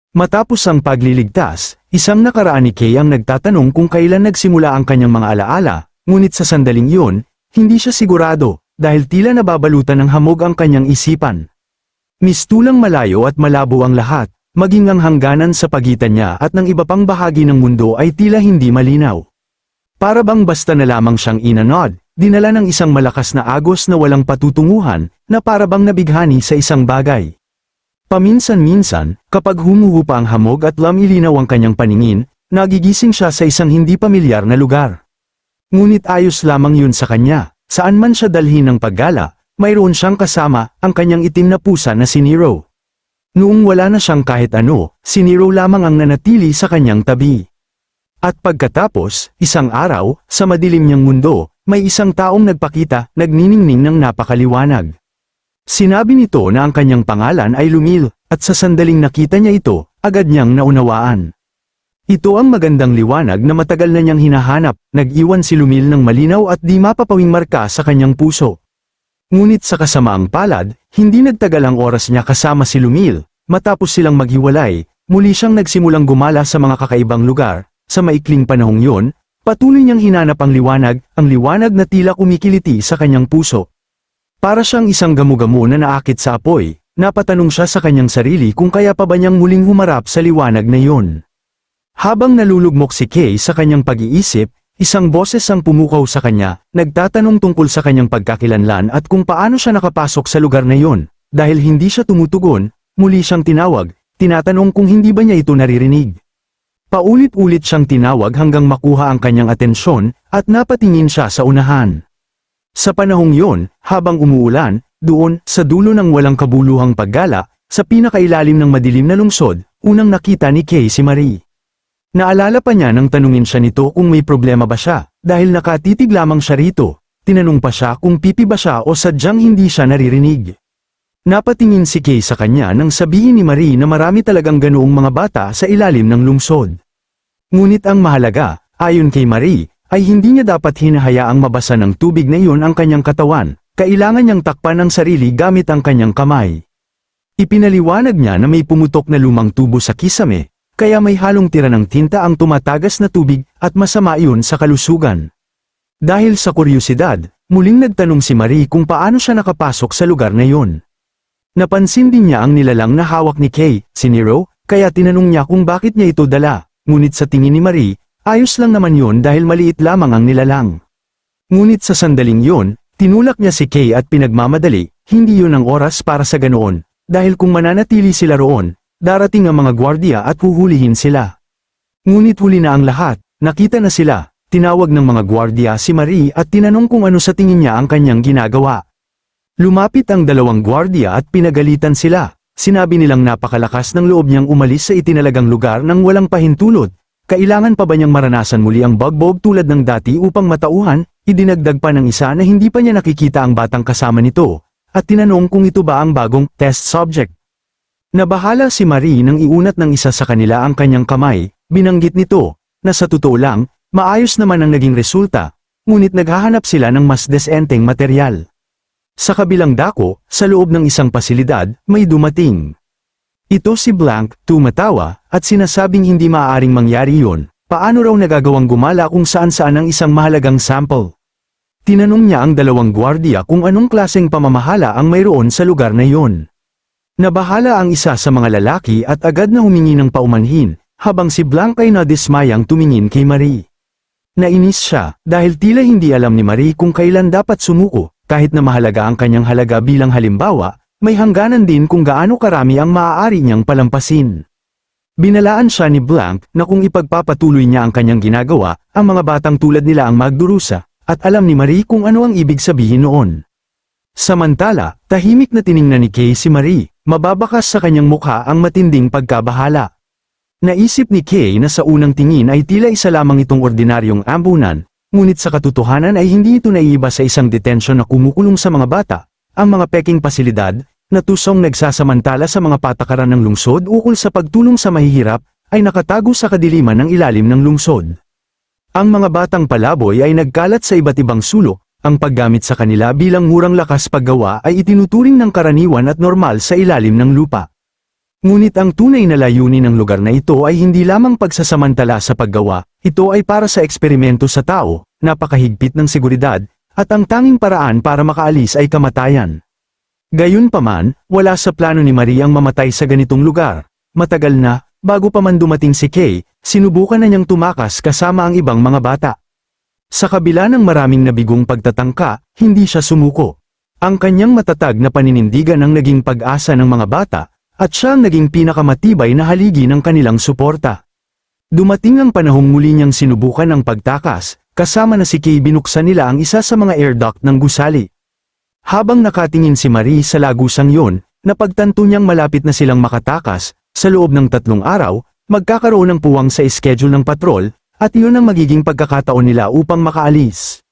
Matapos ang pagliligtas, isang nakaraan ni Kay ang nagtatanong kung kailan nagsimula ang kanyang mga alaala, ngunit sa sandaling iyon, hindi siya sigurado, dahil tila nababalutan ng hamog ang kanyang isipan. Mistulang malayo at malabo ang lahat, maging ang hangganan sa pagitan niya at ng iba pang bahagi ng mundo ay tila hindi malinaw. Para bang basta na lamang siyang inanod, dinala ng isang malakas na agos na walang patutunguhan, na para bang nabighani sa isang bagay. Paminsan-minsan, kapag humuhupa ang hamog at lumilinaw ang kanyang paningin, nagigising siya sa isang hindi pamilyar na lugar. Ngunit ayos lamang yun sa kanya, saan man siya dalhin ng paggala, mayroon siyang kasama, ang kanyang itim na pusa na si Nero. Noong wala na siyang kahit ano, si Nero lamang ang nanatili sa kanyang tabi. At pagkatapos, isang araw, sa madilim niyang mundo, may isang taong nagpakita, nagniningning ng napakaliwanag. Sinabi nito na ang kanyang pangalan ay Lumil, at sa sandaling nakita niya ito, agad niyang naunawaan. Ito ang magandang liwanag na matagal na niyang hinahanap, nag-iwan si Lumil ng malinaw at di mapapawing marka sa kanyang puso. Ngunit sa kasamaang palad, hindi nagtagal ang oras niya kasama si Lumil, matapos silang maghiwalay, muli siyang nagsimulang gumala sa mga kakaibang lugar, sa maikling panahong yun, patuloy niyang hinanap ang liwanag na tila kumikiliti sa kanyang puso. Para siyang isang gamu-gamu na naakit sa apoy, napatanong siya sa kanyang sarili kung kaya pa ba niyang muling humarap sa liwanag na yun. Habang nalulugmok si Kay sa kanyang pag-iisip, isang boses ang pumukaw sa kanya, nagtatanong tungkol sa kanyang pagkakilanlan at kung paano siya nakapasok sa lugar na yun. Dahil hindi siya tumutugon, muli siyang tinawag, tinatanong kung hindi ba niya ito naririnig. Paulit-ulit siyang tinawag hanggang makuha ang kanyang atensyon, at napatingin siya sa unahan. Sa panahong yon, habang umuulan, doon, sa dulo ng walang kabuluhang paggala, sa pinakailalim ng madilim na lungsod, unang nakita ni Kay si Marie. Naalala pa niya nang tanungin siya nito kung may problema ba siya, dahil nakatitig lamang siya rito. Tinanong pa siya kung pipi ba siya o sadyang hindi siya naririnig. Napatingin si Kay sa kanya nang sabihin ni Marie na marami talagang ganoong mga bata sa ilalim ng lungsod. Ngunit ang mahalaga, ayon kay Marie, ay hindi niya dapat hinahayaang mabasa ng tubig na iyon ang kanyang katawan, kailangan niyang takpan ang sarili gamit ang kanyang kamay. Ipinaliwanag niya na may pumutok na lumang tubo sa kisame, kaya may halong tira ng tinta ang tumatagas na tubig at masama iyon sa kalusugan. Dahil sa kuryosidad, muling nagtanong si Marie kung paano siya nakapasok sa lugar na iyon. Napansin din niya ang nilalang na hawak ni Kay, si Nero, kaya tinanong niya kung bakit niya ito dala, ngunit sa tingin ni Marie, ayos lang naman yun dahil maliit lamang ang nilalang. Ngunit sa sandaling yun, tinulak niya si Kay at pinagmamadali, hindi yun ang oras para sa ganoon, dahil kung mananatili sila roon, darating ang mga gwardiya at huhulihin sila. Ngunit huli na ang lahat, nakita na sila, tinawag ng mga gwardiya si Marie at tinanong kung ano sa tingin niya ang kanyang ginagawa. Lumapit ang dalawang gwardiya at pinagalitan sila, sinabi nilang napakalakas ng loob niyang umalis sa itinalagang lugar nang walang pahintulot. Kailangan pa ba niyang maranasan muli ang bugbog tulad ng dati upang matauhan? Idinagdag pa ng isa na hindi pa niya nakikita ang batang kasama nito, at tinanong kung ito ba ang bagong test subject. Nabahala si Marie nang iunat ng isa sa kanila ang kanyang kamay, binanggit nito, na sa totoo lang, maayos naman ang naging resulta, ngunit naghahanap sila ng mas desenteng materyal. Sa kabilang dako, sa loob ng isang pasilidad, may dumating. Ito si Blank, tumatawa, at sinasabing hindi maaaring mangyari yun, paano raw nagagawang gumala kung saan-saan ang isang mahalagang sample. Tinanong niya ang dalawang gwardiya kung anong klaseng pamamahala ang mayroon sa lugar na yun. Nabahala ang isa sa mga lalaki at agad na humingi ng paumanhin, habang si Blank ay nadismayang tumingin kay Marie. Nainis siya, dahil tila hindi alam ni Marie kung kailan dapat sumuko, kahit na mahalaga ang kanyang halaga bilang halimbawa, may hangganan din kung gaano karami ang maaari niyang palampasin. Binalaan siya ni Blank na kung ipagpapatuloy niya ang kanyang ginagawa, ang mga batang tulad nila ang magdurusa, at alam ni Marie kung ano ang ibig sabihin noon. Samantala, tahimik na tiningnan ni Kay si Marie, mababakas sa kanyang mukha ang matinding pagkabahala. Naisip ni Kay na sa unang tingin ay tila isa lamang itong ordinaryong ambunan, ngunit sa katotohanan ay hindi ito naiiba sa isang detensyon na kumukulong sa mga bata. Ang mga peking pasilidad, na tusong nagsasamantala sa mga patakaran ng lungsod ukol sa pagtulong sa mahihirap, ay nakatago sa kadiliman ng ilalim ng lungsod. Ang mga batang palaboy ay nagkalat sa iba't ibang sulok, ang paggamit sa kanila bilang murang lakas paggawa ay itinuturing ng karaniwan at normal sa ilalim ng lupa. Ngunit ang tunay na layunin ng lugar na ito ay hindi lamang pagsasamantala sa paggawa, ito ay para sa eksperimento sa tao, napakahigpit ng seguridad, at ang tanging paraan para makaalis ay kamatayan. Gayunpaman, wala sa plano ni Marie ang mamatay sa ganitong lugar. Matagal na, bago pa man dumating si Kay, sinubukan na niyang tumakas kasama ang ibang mga bata. Sa kabila ng maraming nabigong pagtatangka, hindi siya sumuko. Ang kanyang matatag na paninindigan ang naging pag-asa ng mga bata, at siya ang naging pinakamatibay na haligi ng kanilang suporta. Dumating ang panahong muli niyang sinubukan ang pagtakas, kasama na si Kay binuksan nila ang isa sa mga air duct ng gusali. Habang nakatingin si Marie sa lagusang yun, napagtanto niyang malapit na silang makatakas, sa loob ng 3 araw, magkakaroon ng puwang sa schedule ng patrol, at iyon ang magiging pagkakataon nila upang makaalis.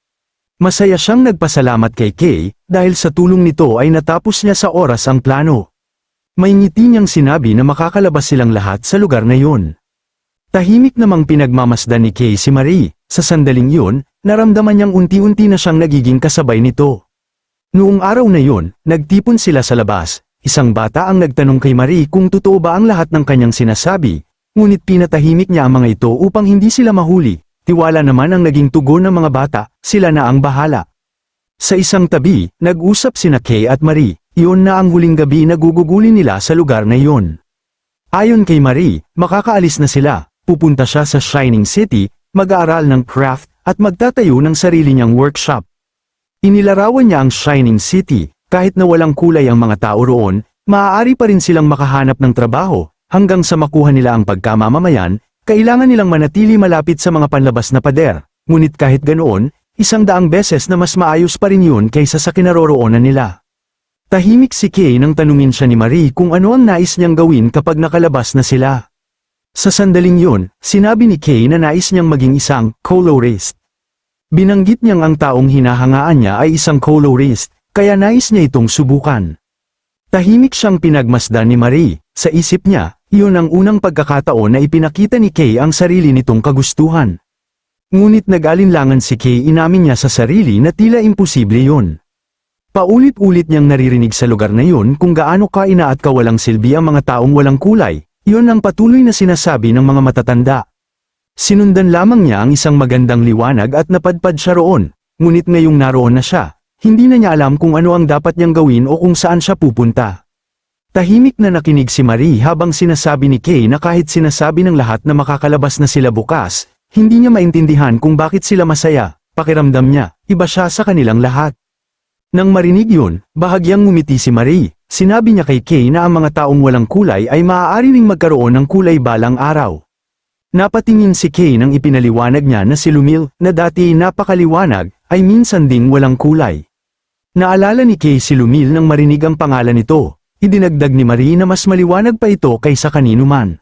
Masaya siyang nagpasalamat kay Kay, dahil sa tulong nito ay natapos niya sa oras ang plano. May ngiti niyang sinabi na makakalabas silang lahat sa lugar na yun. Tahimik namang pinagmamasdan ni Kay si Marie, sa sandaling yun, naramdaman niyang unti-unti na siyang nagiging kasabay nito. Noong araw na yun, nagtipon sila sa labas, isang bata ang nagtanong kay Marie kung totoo ba ang lahat ng kanyang sinasabi, ngunit pinatahimik niya ang mga ito upang hindi sila mahuli, tiwala naman ang naging tugon ng mga bata, sila na ang bahala. Sa isang tabi, nag-usap sina Kay at Marie. Iyon na ang huling gabi na gugugulin nila sa lugar na iyon. Ayon kay Marie, makakaalis na sila, pupunta siya sa Shining City, mag-aaral ng craft, at magtatayo ng sarili niyang workshop. Inilarawan niya ang Shining City, kahit na walang kulay ang mga tao roon, maaari pa rin silang makahanap ng trabaho, hanggang sa makuha nila ang pagkamamamayan, kailangan nilang manatili malapit sa mga panlabas na pader, ngunit kahit ganoon, 100 beses na mas maayos pa rin yun kaysa sa kinaroroonan nila. Tahimik si Kay nang tanungin siya ni Marie kung ano ang nais niyang gawin kapag nakalabas na sila. Sa sandaling yun, sinabi ni Kay na nais niyang maging isang colorist. Binanggit niyang ang taong hinahangaan niya ay isang colorist, kaya nais niya itong subukan. Tahimik siyang pinagmasdan ni Marie, sa isip niya, iyon ang unang pagkakataon na ipinakita ni Kay ang sarili nitong kagustuhan. Ngunit nag-alinlangan si Kay, inamin niya sa sarili na tila imposible yun. Paulit-ulit niyang naririnig sa lugar na yun kung gaano kaina at kawalang silbi ang mga taong walang kulay, iyon ang patuloy na sinasabi ng mga matatanda. Sinundan lamang niya ang isang magandang liwanag at napadpad siya roon, ngunit ngayong naroon na siya, hindi na niya alam kung ano ang dapat niyang gawin o kung saan siya pupunta. Tahimik na nakinig si Marie habang sinasabi ni Kay na kahit sinasabi ng lahat na makakalabas na sila bukas, hindi niya maintindihan kung bakit sila masaya, pakiramdam niya, iba siya sa kanilang lahat. Nang marinig yun, bahagyang ngumiti si Marie, sinabi niya kay Kay na ang mga taong walang kulay ay maaari ring magkaroon ng kulay balang araw. Napatingin si Kay nang ipinaliwanag niya na si Lumil, na dati napakaliwanag, ay minsan ding walang kulay. Naalala ni Kay si Lumil nang marinig ang pangalan nito, idinagdag ni Marie na mas maliwanag pa ito kaysa kanino man.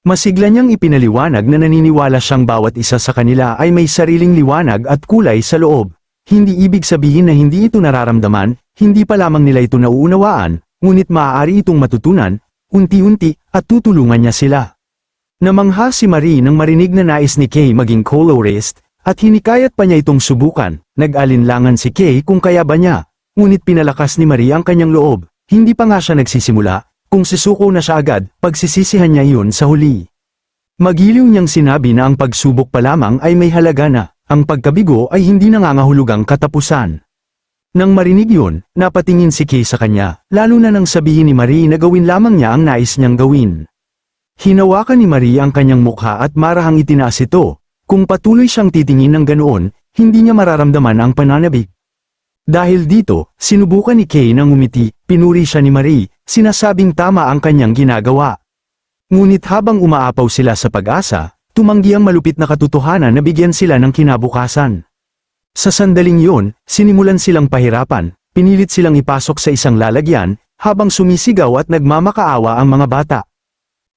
Masigla niyang ipinaliwanag na naniniwala siyang bawat isa sa kanila ay may sariling liwanag at kulay sa loob. Hindi ibig sabihin na hindi ito nararamdaman, hindi pa lamang nila ito nauunawaan, ngunit maaari itong matutunan, unti-unti, at tutulungan niya sila. Namangha si Marie nang marinig na nais ni Kay maging colorist, at hinikayat pa niya itong subukan, nag-alinlangan si Kay kung kaya ba niya, ngunit pinalakas ni Marie ang kanyang loob, hindi pa nga siya nagsisimula, kung sisuko na siya agad, pagsisisihan niya iyon sa huli. Magiliw niyang sinabi na ang pagsubok pa lamang ay may halaga na. Ang pagkabigo ay hindi nangangahulugang katapusan. Nang marinig yun, napatingin si Kay sa kanya, lalo na nang sabihin ni Marie na gawin lamang niya ang nais niyang gawin. Hinawakan ni Marie ang kanyang mukha at marahang itinaas ito. Kung patuloy siyang titingin ng ganoon, hindi niya mararamdaman ang pananabik. Dahil dito, sinubukan ni Kay nang umiti, pinuri siya ni Marie, sinasabing tama ang kanyang ginagawa. Ngunit habang umaapaw sila sa pag-asa, tumanggi ang malupit na katotohanan na bigyan sila ng kinabukasan. Sa sandaling yun, sinimulan silang pahirapan, pinilit silang ipasok sa isang lalagyan, habang sumisigaw at nagmamakaawa ang mga bata.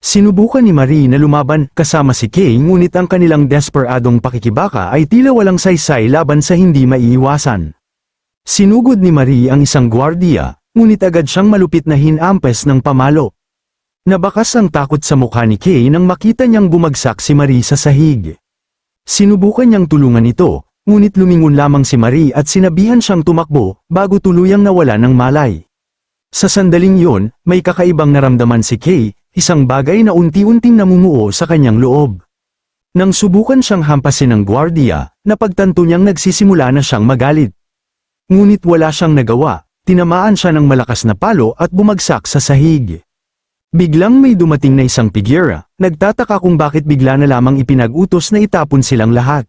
Sinubukan ni Marie na lumaban kasama si Kay, ngunit ang kanilang desperadong pakikibaka ay tila walang saysay laban sa hindi maiiwasan. Sinugod ni Marie ang isang gwardiya, ngunit agad siyang malupit na hinampes ng pamalo. Nabakas ang takot sa mukha ni Kay nang makita niyang bumagsak si Marie sa sahig. Sinubukan niyang tulungan ito, ngunit lumingon lamang si Marie at sinabihan siyang tumakbo, bago tuluyang nawala ng malay. Sa sandaling yun, may kakaibang naramdaman si Kay, isang bagay na unti-unting namumuo sa kanyang loob. Nang subukan siyang hampasin ng gwardiya, napagtanto niyang nagsisimula na siyang magalit. Ngunit wala siyang nagawa, tinamaan siya ng malakas na palo at bumagsak sa sahig. Biglang may dumating na isang figura, nagtataka kung bakit bigla na lamang ipinag-utos na itapon silang lahat.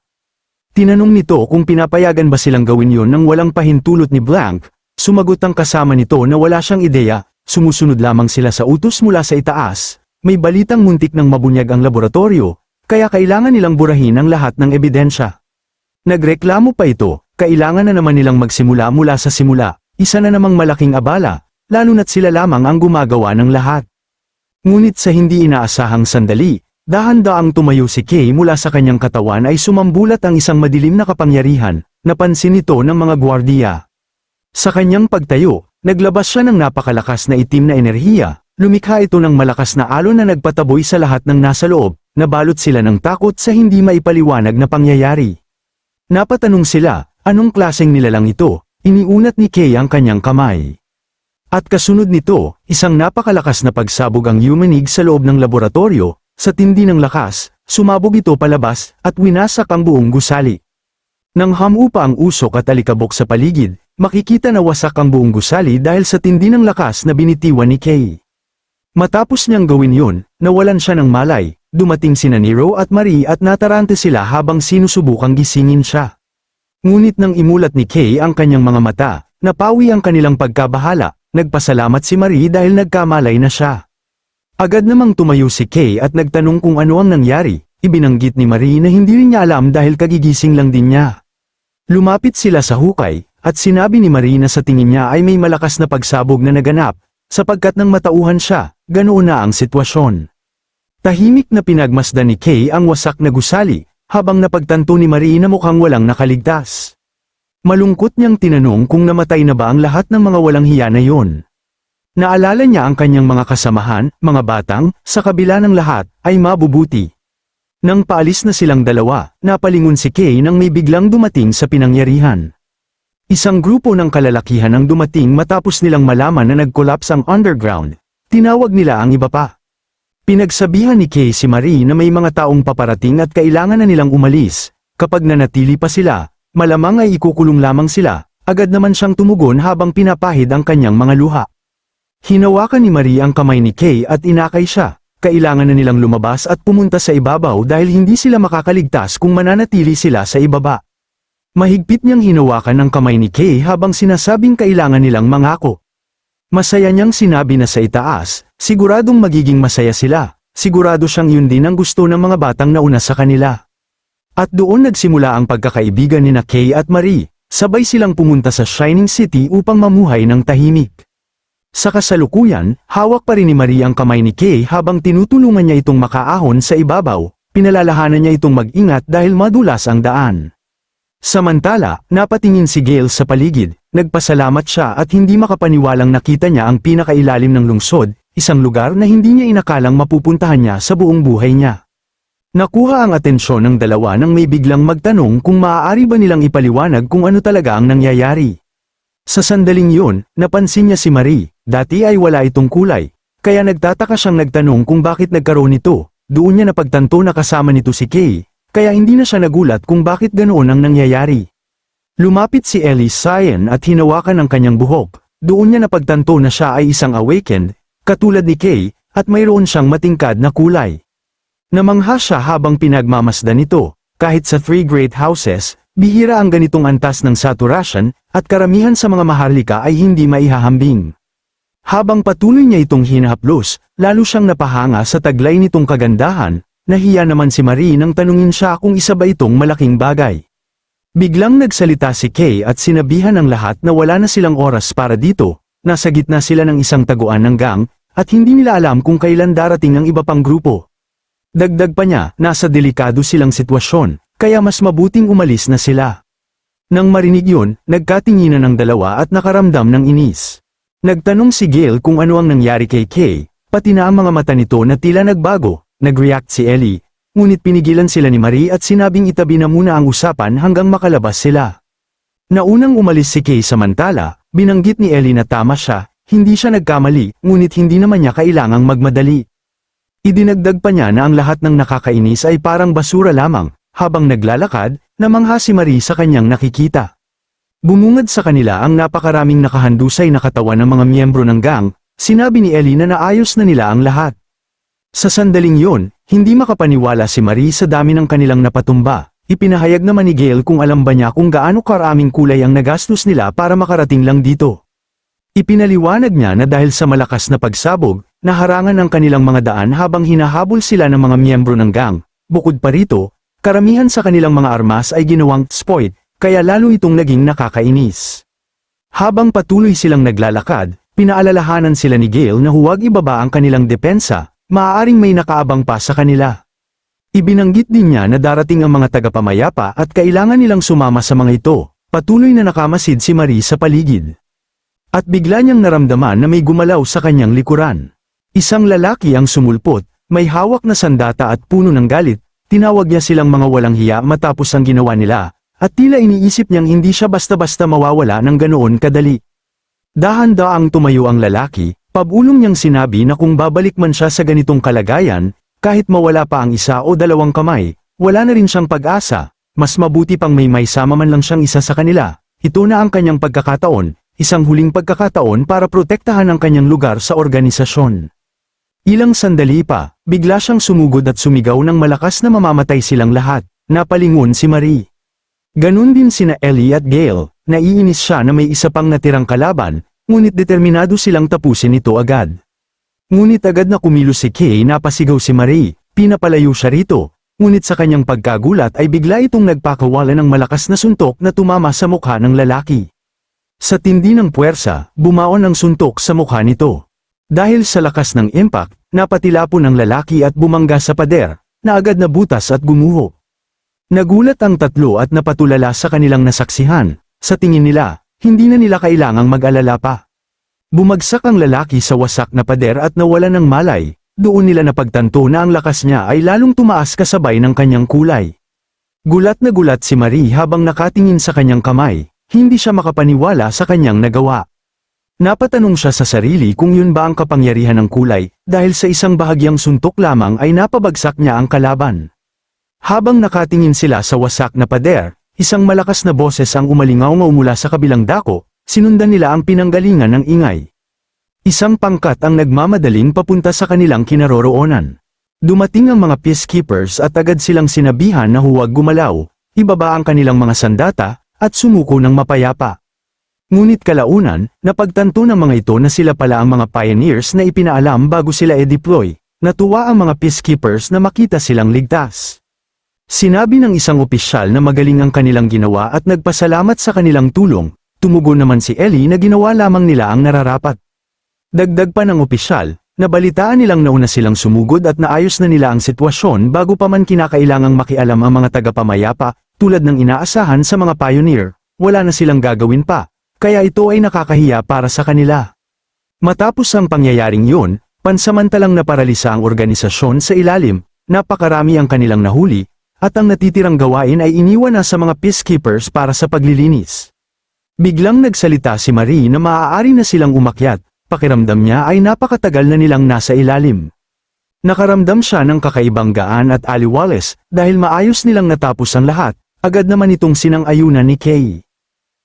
Tinanong nito kung pinapayagan ba silang gawin yon nang walang pahintulot ni Blank. Sumagot ang kasama nito na wala siyang ideya, sumusunod lamang sila sa utos mula sa itaas. May balitang muntik ng mabunyag ang laboratorio, kaya kailangan nilang burahin ang lahat ng ebidensya. Nagreklamo pa ito, kailangan na naman nilang magsimula mula sa simula, isa na namang malaking abala, lalo na't sila lamang ang gumagawa ng lahat. Ngunit sa hindi inaasahang sandali, dahan-daang tumayo si Kay mula sa kanyang katawan ay sumambulat ang isang madilim na kapangyarihan, napansin ito ng mga gwardiya. Sa kanyang pagtayo, naglabas siya ng napakalakas na itim na enerhiya, lumikha ito ng malakas na alon na nagpataboy sa lahat ng nasa loob, nabalot sila ng takot sa hindi maipaliwanag na pangyayari. Napatanong sila, anong klaseng nilalang ito? Iniunat ni Kay ang kanyang kamay. At kasunod nito, isang napakalakas na pagsabog ang yumanig sa loob ng laboratorio, sa tindi ng lakas, sumabog ito palabas, at winasak ang buong gusali. Nang hamupa ang usok at alikabok sa paligid, makikita na wasak ang buong gusali dahil sa tindi ng lakas na binitiwan ni Kay. Matapos niyang gawin yun, nawalan siya ng malay, dumating sina Nero at Marie at natarante sila habang sinusubukang gisingin siya. Ngunit nang imulat ni Kay ang kanyang mga mata, napawi ang kanilang pagkabahala, nagpasalamat si Marie dahil nagkamalay na siya. Agad namang tumayo si Kay at nagtanong kung ano ang nangyari, ibinanggit ni Marie na hindi rin niya alam dahil kagigising lang din niya. Lumapit sila sa hukay, at sinabi ni Marie na sa tingin niya ay may malakas na pagsabog na naganap, sapagkat nang matauhan siya, ganoon na ang sitwasyon. Tahimik na pinagmasdan ni Kay ang wasak na gusali, habang napagtanto ni Marie na mukhang walang nakaligtas. Malungkot niyang tinanong kung namatay na ba ang lahat ng mga walang hiya na yon. Naalala niya ang kanyang mga kasamahan, mga batang, sa kabila ng lahat, ay mabubuti. Nang paalis na silang dalawa, napalingon si Kay nang may biglang dumating sa pinangyarihan. Isang grupo ng kalalakihan ang dumating matapos nilang malaman na nag-collapse ang underground. Tinawag nila ang iba pa. Pinagsabihan ni Kay si Marie na may mga taong paparating at kailangan na nilang umalis. Kapag nanatili pa sila, malamang ay ikukulong lamang sila. Agad naman siyang tumugon habang pinapahid ang kanyang mga luha. Hinawakan ni Marie ang kamay ni Kay at inakay siya. Kailangan na nilang lumabas at pumunta sa ibabaw dahil hindi sila makakaligtas kung mananatili sila sa ibaba. Mahigpit niyang hinawakan ang kamay ni Kay habang sinasabing kailangan nilang mangako. Masaya niyang sinabi na sa itaas, siguradong magiging masaya sila, sigurado siyang yun din ang gusto ng mga batang nauna sa kanila. At doon nagsimula ang pagkakaibigan ni Kay at Marie, sabay silang pumunta sa Shining City upang mamuhay ng tahimik. Sa kasalukuyan, hawak pa rin ni Marie ang kamay ni Kay habang tinutulungan niya itong makaahon sa ibabaw, pinalalahanan niya itong mag-ingat dahil madulas ang daan. Samantala, napatingin si Gale sa paligid, nagpasalamat siya at hindi makapaniwalang nakita niya ang pinakailalim ng lungsod, isang lugar na hindi niya inakalang mapupuntahan niya sa buong buhay niya. Nakuha ang atensyon ng dalawa nang may biglang magtanong kung maaari ba nilang ipaliwanag kung ano talaga ang nangyayari. Sa sandaling yun, napansin niya si Marie, dati ay wala itong kulay, kaya nagtataka siyang nagtanong kung bakit nagkaroon nito, doon niya napagtanto na kasama nito si Kay. Kaya hindi na siya nagulat kung bakit ganoon ang nangyayari. Lumapit si Ellie Cyan at hinawakan ang kanyang buhok, doon niya napagtanto na siya ay isang awakened, katulad ni Kay, at mayroon siyang matingkad na kulay. Namangha siya habang pinagmamasdan nito, kahit sa 3 great houses, bihira ang ganitong antas ng saturation, at karamihan sa mga maharlika ay hindi maihahambing. Habang patuloy niya itong hinahaplos, lalo siyang napahanga sa taglay nitong kagandahan. Nahiya naman si Marie nang tanungin siya kung isa ba itong malaking bagay. Biglang nagsalita si Kay at sinabihan ng lahat na wala na silang oras para dito, nasa gitna sila ng isang taguan ng gang, at hindi nila alam kung kailan darating ang iba pang grupo. Dagdag pa niya, nasa delikado silang sitwasyon, kaya mas mabuting umalis na sila. Nang marinig yun, nagkatinginan ng dalawa at nakaramdam ng inis. Nagtanong si Gale kung ano ang nangyari kay Kay, pati na ang mga mata nito na tila nagbago. Nag-react si Ellie, ngunit pinigilan sila ni Marie at sinabing itabi na muna ang usapan hanggang makalabas sila. Naunang umalis si Kay samantala, binanggit ni Ellie na tama siya, hindi siya nagkamali, ngunit hindi naman niya kailangang magmadali. Idinagdag pa niya na ang lahat ng nakakainis ay parang basura lamang, habang naglalakad, namangha si Marie sa kanyang nakikita. Bumungad sa kanila ang napakaraming nakahandusay na katawan ng mga miyembro ng gang, sinabi ni Ellie na naayos na nila ang lahat. Sa sandaling yun, hindi makapaniwala si Marie sa dami ng kanilang napatumba. Ipinahayag naman ni Gale kung alam ba niya kung gaano karaming kulay ang nagastos nila para makarating lang dito. Ipinaliwanag niya na dahil sa malakas na pagsabog, naharangan ang kanilang mga daan habang hinahabol sila ng mga miyembro ng gang. Bukod pa rito, karamihan sa kanilang mga armas ay ginawang spoiled, kaya lalo itong naging nakakainis. Habang patuloy silang naglalakad, pinaalalahanan sila ni Gale na huwag ibaba ang kanilang depensa, maaaring may nakaabang pa sa kanila. Ibinanggit din niya na darating ang mga tagapamayapa at kailangan nilang sumama sa mga ito. Patuloy na nakamasid si Marie sa paligid. At bigla niyang naramdaman na may gumalaw sa kanyang likuran. Isang lalaki ang sumulpot, may hawak na sandata at puno ng galit, tinawag niya silang mga walang hiya matapos ang ginawa nila, at tila iniisip niyang hindi siya basta-basta mawawala ng ganoon kadali. Dahan-daang tumayo ang lalaki, pabulong niyang sinabi na kung babalik man siya sa ganitong kalagayan, kahit mawala pa ang isa o dalawang kamay, wala na rin siyang pag-asa, mas mabuti pang may sama man lang siyang isa sa kanila. Ito na ang kanyang pagkakataon, isang huling pagkakataon para protektahan ang kanyang lugar sa organisasyon. Ilang sandali pa, bigla siyang sumugod at sumigaw ng malakas na mamamatay silang lahat, napalingon si Marie. Ganun din sina Ellie at Gale, naiinis siya na may isa pang natirang kalaban, ngunit determinado silang tapusin ito agad. Ngunit agad na kumilos si Kay napasigaw si Marie, pinapalayo siya rito, ngunit sa kanyang pagkagulat ay bigla itong nagpakawala ng malakas na suntok na tumama sa mukha ng lalaki. Sa tindi ng puwersa, bumaon ang suntok sa mukha nito. Dahil sa lakas ng impact, napatilapon ang lalaki at bumangga sa pader, na agad na butas at gumuho. Nagulat ang tatlo at napatulala sa kanilang nasaksihan, sa tingin nila, hindi na nila kailangang mag-alala pa. Bumagsak ang lalaki sa wasak na pader at nawala ng malay, doon nila napagtanto na ang lakas niya ay lalong tumaas kasabay ng kanyang kulay. Gulat na gulat si Marie habang nakatingin sa kanyang kamay, hindi siya makapaniwala sa kanyang nagawa. Napatanong siya sa sarili kung yun ba ang kapangyarihan ng kulay, dahil sa isang bahagyang suntok lamang ay napabagsak niya ang kalaban. Habang nakatingin sila sa wasak na pader, isang malakas na boses ang umalingaw-ngaw mula sa kabilang dako. Sinundan nila ang pinanggalingan ng ingay. Isang pangkat ang nagmamadaling papunta sa kanilang kinaroroonan. Dumating ang mga peacekeepers at agad silang sinabihan na huwag gumalaw, ibaba ang kanilang mga sandata, at sumuko ng mapayapa. Ngunit kalaunan, napagtanto ng mga ito na sila pala ang mga pioneers na ipinaalam bago sila e-deploy. Natuwa ang mga peacekeepers na makita silang ligtas. Sinabi ng isang opisyal na magaling ang kanilang ginawa at nagpasalamat sa kanilang tulong. Tumugon naman si Ellie na ginawa lamang nila ang nararapat. Dagdag pa ng opisyal, nabalitaan nilang nauna silang sumugod at naayos na nila ang sitwasyon bago pa man kinakailangang makialam ang mga tagapamayapa, tulad ng inaasahan sa mga pioneer, wala na silang gagawin pa, kaya ito ay nakakahiya para sa kanila. Matapos ang pangyayaring yun, pansamantalang naparalisa ang organisasyon sa ilalim, napakarami ang kanilang nahuli, at ang natitirang gawain ay iniwan na sa mga peacekeepers para sa paglilinis. Biglang nagsalita si Marie na maaari na silang umakyat, pakiramdam niya ay napakatagal na nilang nasa ilalim. Nakaramdam siya ng kakaibang gaan at aliwales, dahil maayos nilang natapos ang lahat, agad naman itong sinang-ayunan ni Kay.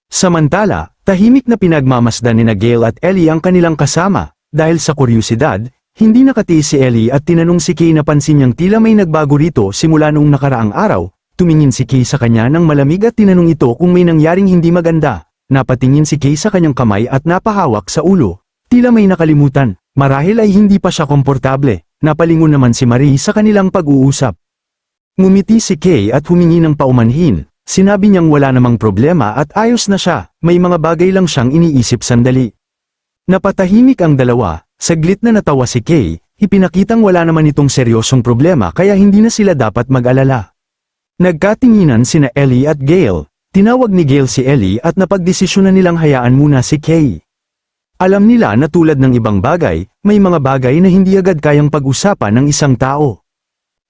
Samantala, tahimik na pinagmamasdan ni Gale at Ellie ang kanilang kasama, dahil sa kuryosidad, hindi nakatiis si Ellie at tinanong si Kay na pansin niyang tila may nagbago rito simula noong nakaraang araw. Tumingin si Kay sa kanya ng malamig at tinanong ito kung may nangyaring hindi maganda. Napatingin si Kay sa kanyang kamay at napahawak sa ulo. Tila may nakalimutan, marahil ay hindi pa siya komportable. Napalingon naman si Marie sa kanilang pag-uusap. Ngumiti si Kay at humingi ng paumanhin. Sinabi niyang wala namang problema at ayos na siya, may mga bagay lang siyang iniisip sandali. Napatahimik ang dalawa, saglit na natawa si Kay, ipinakitang wala naman itong seryosong problema kaya hindi na sila dapat mag-alala. Nagkatinginan sina Ellie at Gale. Tinawag ni Gale si Ellie at napagdesisyonan nilang hayaan muna si Kay. Alam nila na tulad ng ibang bagay, may mga bagay na hindi agad kayang pag-usapan ng isang tao.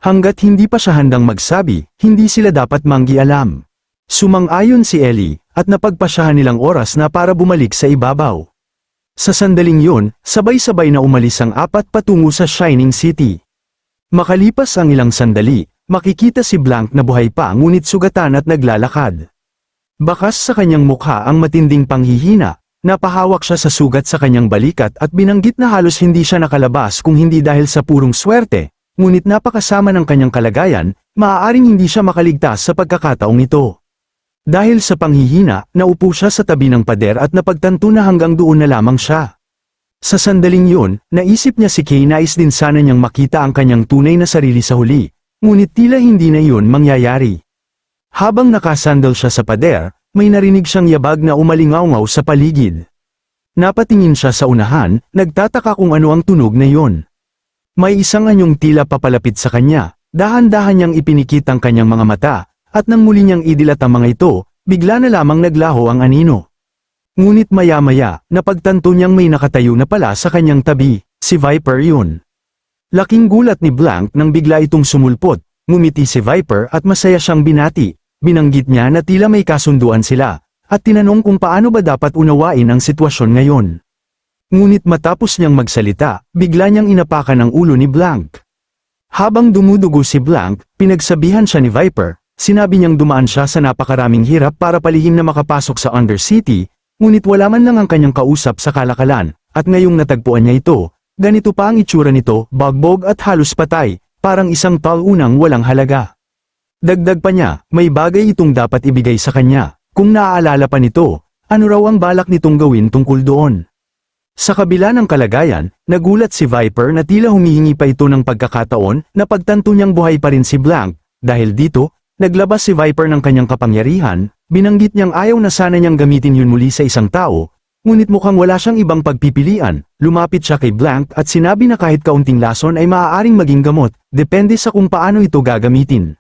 Hanggat hindi pa siya handang magsabi, hindi sila dapat manggialam. Sumang-ayon si Ellie, at napagpasyahan nilang oras na para bumalik sa ibabaw. Sa sandaling yun, sabay-sabay na umalis ang apat patungo sa Shining City. Makalipas ang ilang sandali, makikita si Blank na buhay pa ngunit sugatan at naglalakad. Bakas sa kanyang mukha ang matinding panghihina, napahawak siya sa sugat sa kanyang balikat at binanggit na halos hindi siya nakalabas kung hindi dahil sa purong swerte, ngunit napakasama ng kanyang kalagayan, maaaring hindi siya makaligtas sa pagkakataong ito. Dahil sa panghihina, naupo siya sa tabi ng pader at napagtanto na hanggang doon na lamang siya. Sa sandaling yun, naisip niya si Kay nais din sana niyang makita ang kanyang tunay na sarili sa huli, ngunit tila hindi na yun mangyayari. Habang nakasandal siya sa pader, may narinig siyang yabag na umalingaw-ngaw sa paligid. Napatingin siya sa unahan, nagtataka kung ano ang tunog na yon. May isang anyong tila papalapit sa kanya, dahan-dahan niyang ipinikit ang kanyang mga mata, at nang muli niyang idilat ang mga ito, bigla na lamang naglaho ang anino. Ngunit maya-maya, napagtanto niyang may nakatayo na pala sa kanyang tabi, si Viper yun. Laking gulat ni Blank nang bigla itong sumulpot, ngumiti si Viper at masaya siyang binati. Binanggit niya na tila may kasunduan sila, at tinanong kung paano ba dapat unawain ang sitwasyon ngayon. Ngunit matapos niyang magsalita, bigla niyang inapakan ang ulo ni Blank. Habang dumudugo si Blank, pinagsabihan siya ni Viper, sinabi niyang dumaan siya sa napakaraming hirap para palihim na makapasok sa Undercity, ngunit wala man lang ang kanyang kausap sa kalakalan, at ngayong natagpuan niya ito, ganito pa ang itsura nito, bagbog at halos patay, parang isang talunang walang halaga. Dagdag pa niya, may bagay itong dapat ibigay sa kanya, kung naaalala pa nito, ano raw ang balak nitong gawin tungkol doon. Sa kabila ng kalagayan, nagulat si Viper na tila humihingi pa ito ng pagkakataon na pagtanto niyang buhay pa rin si Blank, dahil dito, naglabas si Viper ng kanyang kapangyarihan, binanggit niyang ayaw na sana niyang gamitin yun muli sa isang tao, ngunit mukhang wala siyang ibang pagpipilian, lumapit siya kay Blank at sinabi na kahit kaunting lason ay maaaring maging gamot, depende sa kung paano ito gagamitin.